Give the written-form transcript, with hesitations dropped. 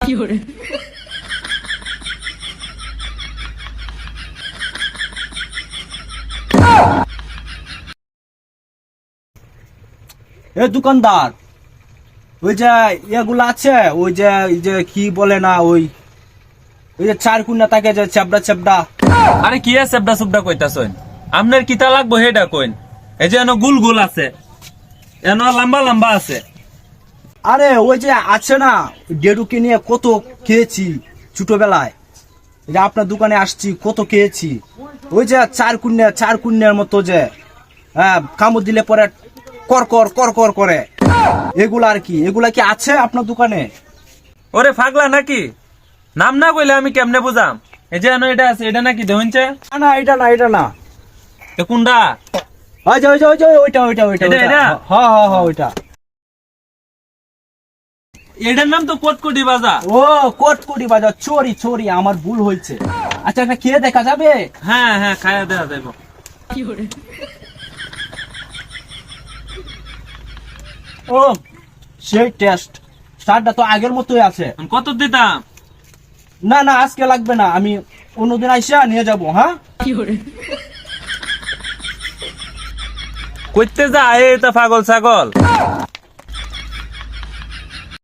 এ দোকানদার, ওই যে এগুলো আছে, ওই যে কি বলে না, ওই যে চার কুন্না থাকে যে চেপড়া চেপড়া। আরে কি আছে চেপড়া চুপড়া কইতাছেন? আপনার কিতা লাগবো হেডা কইন। এই যে এনো গুল গুল আছে, এনো লম্বা লম্বা আছে। আরে ওই যে আছে না, ডেডুকে নিয়ে কত খেয়েছি ছোটবেলায়, এই যে আপনার দোকানে আসছি কত খেয়েছি। ওই যে চার কুন্যার মতো যে কামড় দিলে পরে কর কর কর কর করে, এগুলা আর কি, এগুলা কি আছে আপনার দোকানে? ওরে পাগলা নাকি? নাম না কইলে আমি কেমনে বুঝাম? এই যে এনো এটা আছে, এটা নাকি দেখুনছে? না এটা না, এটা না। এ কোনটা? ওই যে ওইটা ওইটা ওইটা এটা, এটা? হ্যাঁ ওইটা। এটার নাম তো কোটকুটি বাজা। ও কোটকুটি বাজার, চোরি চোরি, আমার ভুল হয়েছে। আচ্ছা একটা খেয়ে দেখা যাবে? হ্যাঁ হ্যাঁ, খায়া দেওয়া যাইব। ও সেই টেস্ট, স্বাদটা তো আগের মতোই আছে। কত দিতাম? না না আজকে লাগবে না, আমি অন্যদিন আইসা নিয়ে যাবো। হ্যাঁ কইতে যা এটা পাগল ছাগল।